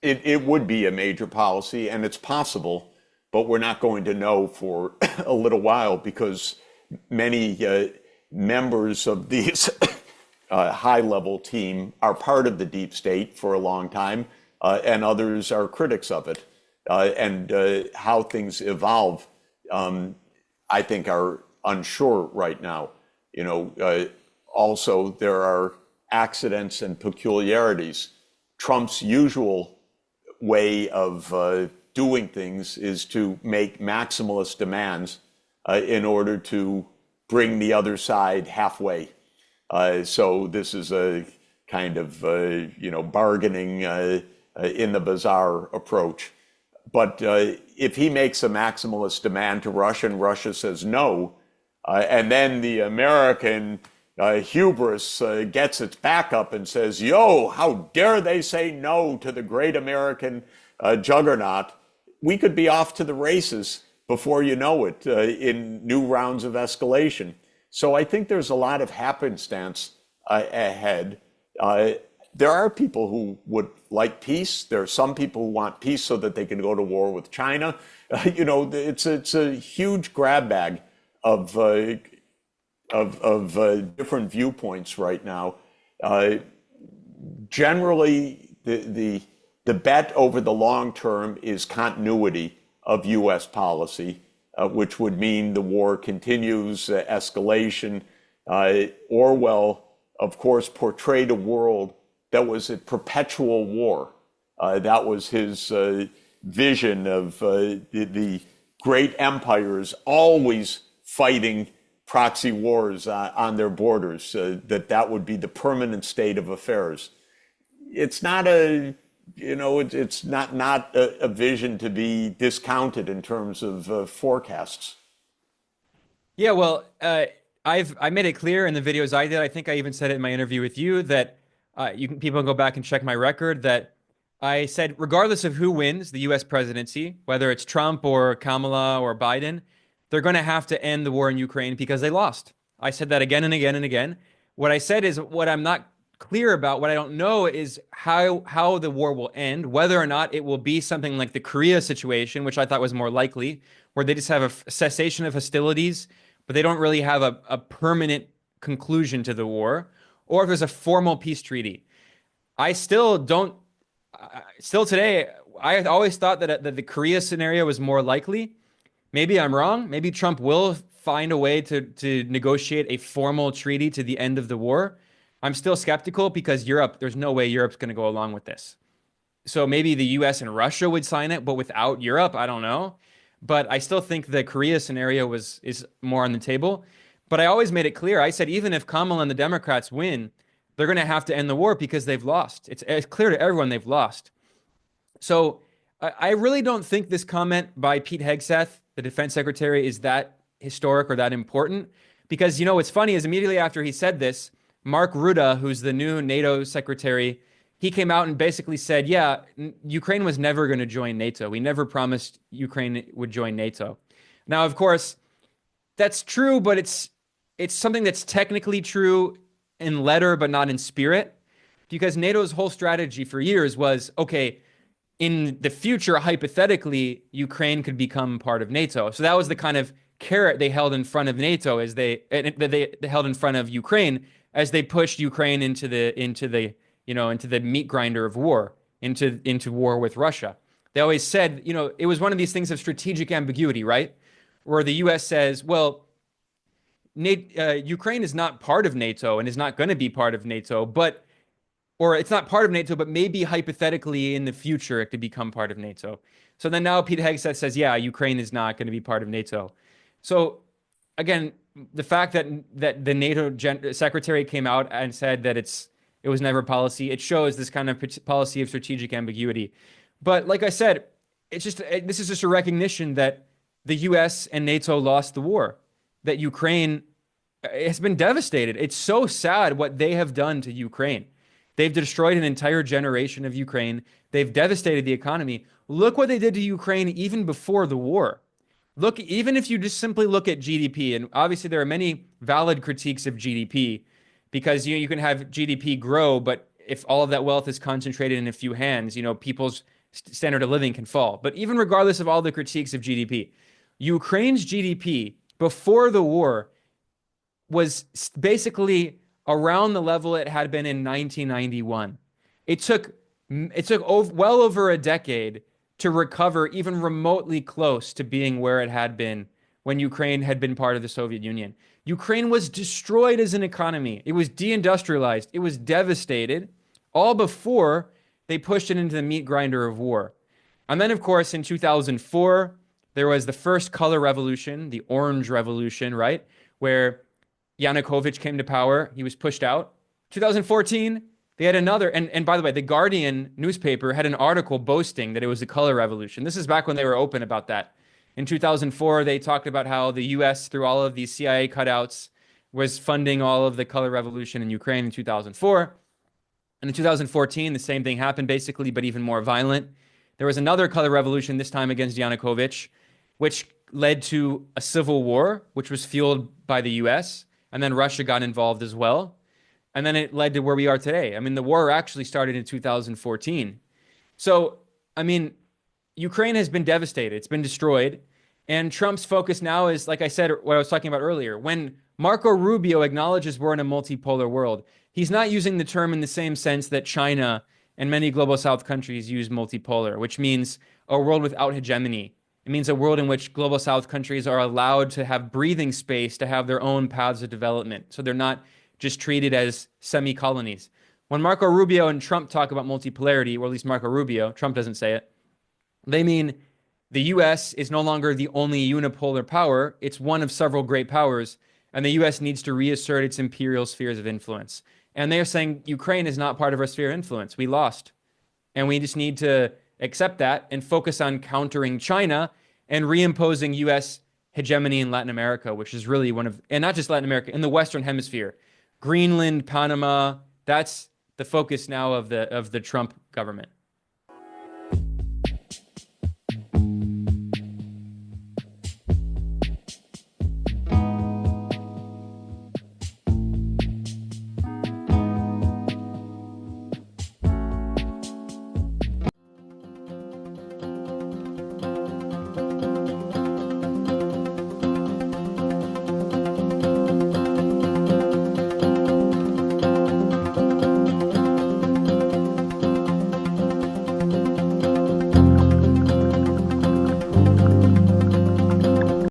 It would be a major policy, and it's possible, but we're not going to know for a little while because many members of these high-level team are part of the deep state for a long time, and others are critics of it. And how things evolve, I think, are unsure right now. Also, there are accidents and peculiarities. Trump's usual way of doing things is to make maximalist demands in order to bring the other side halfway. So this is a kind of bargaining in the bazaar approach. But if he makes a maximalist demand to Russia and Russia says no, and then the American hubris gets its back up and says, yo, how dare they say no to the great American juggernaut, we could be off to the races before you know it in new rounds of escalation. So I think there's a lot of happenstance ahead. There are people who would like peace. There are some people who want peace so that they can go to war with China. It's a huge grab bag of different viewpoints right now. Generally, the bet over the long term is continuity of U.S. policy, which would mean the war continues, escalation. Orwell, of course, portrayed a world that was a perpetual war. That was his vision of the great empires always fighting proxy wars on their borders, that would be the permanent state of affairs. It's not it's not a vision to be discounted in terms of forecasts. Yeah, well, I made it clear in the videos I did. I think I even said it in my interview with you that people can go back and check my record that I said, regardless of who wins the U.S. presidency, whether it's Trump or Kamala or Biden, they're going to have to end the war in Ukraine because they lost. I said that again and again and again. What I said is what I'm not clear about, what I don't know is how the war will end, whether or not it will be something like the Korea situation, which I thought was more likely, where they just have a cessation of hostilities, but they don't really have a permanent conclusion to the war, or if there's a formal peace treaty. I still don't, still today, I always thought that the Korea scenario was more likely. Maybe I'm wrong. Maybe Trump will find a way to negotiate a formal treaty to the end of the war. I'm still skeptical because there's no way Europe's going to go along with this. So maybe the US and Russia would sign it, but without Europe, I don't know. But I still think the Korea scenario is more on the table. But I always made it clear. I said, even if Kamala and the Democrats win, they're going to have to end the war because they've lost. It's clear to everyone they've lost. So I really don't think this comment by Pete Hegseth, the defense secretary, is that historic or that important. Because, what's funny is immediately after he said this, Mark Rutte, who's the new NATO secretary, he came out and basically said, yeah, Ukraine was never going to join NATO. We never promised Ukraine would join NATO. Now, of course, that's true, but it's something that's technically true in letter, but not in spirit, because NATO's whole strategy for years was, okay, in the future, hypothetically, Ukraine could become part of NATO. So that was the kind of carrot they held in front of NATO as they held in front of Ukraine as they pushed Ukraine into the meat grinder of war, into war with Russia. They always said, it was one of these things of strategic ambiguity, right? Where the U.S. says, well, Ukraine is not part of NATO and is not going to be part of NATO, or it's not part of NATO, but maybe hypothetically in the future it could become part of NATO. So then now Pete Hegseth says, yeah, Ukraine is not going to be part of NATO. So again, the fact that the NATO secretary came out and said that it was never policy, it shows this kind of policy of strategic ambiguity. But like I said, this is just a recognition that the U.S. and NATO lost the war, that Ukraine has been devastated. It's so sad what they have done to Ukraine. They've destroyed an entire generation of Ukraine. They've devastated the economy. Look what they did to Ukraine even before the war. Look, even if you just simply look at GDP, and obviously there are many valid critiques of GDP, because you can have GDP grow, but if all of that wealth is concentrated in a few hands, people's standard of living can fall. But even regardless of all the critiques of GDP, Ukraine's GDP before the war was basically around the level it had been in 1991. It took well over a decade to recover even remotely close to being where it had been when Ukraine had been part of the Soviet Union. Ukraine was destroyed as an economy. It was deindustrialized. It was devastated, all before they pushed it into the meat grinder of war. And then, of course, in 2004, there was the first color revolution, the Orange Revolution, right? Where Yanukovych came to power. He was pushed out. 2014, they had another. And by the way, the Guardian newspaper had an article boasting that it was the color revolution. This is back when they were open about that. In 2004, they talked about how the U.S., through all of these CIA cutouts, was funding all of the color revolution in Ukraine in 2004. And in 2014, the same thing happened, basically, but even more violent. There was another color revolution, this time against Yanukovych, which led to a civil war, which was fueled by the U.S., and then Russia got involved as well. And then it led to where we are today. I mean, the war actually started in 2014. So, I mean, Ukraine has been devastated. It's been destroyed. And Trump's focus now is, like I said, what I was talking about earlier. When Marco Rubio acknowledges we're in a multipolar world, he's not using the term in the same sense that China and many global South countries use multipolar, which means a world without hegemony. It means a world in which global South countries are allowed to have breathing space to have their own paths of development. So they're not just treated as semi-colonies. When Marco Rubio and Trump talk about multipolarity, or at least Marco Rubio, Trump doesn't say it, they mean the U.S. is no longer the only unipolar power. It's one of several great powers, and the U.S. needs to reassert its imperial spheres of influence. And they're saying Ukraine is not part of our sphere of influence. We lost. And we just need to accept that and focus on countering China and reimposing U.S. hegemony in Latin America, which is really one of, and not just Latin America, in the Western Hemisphere. Greenland, Panama, that's the focus now of the Trump government.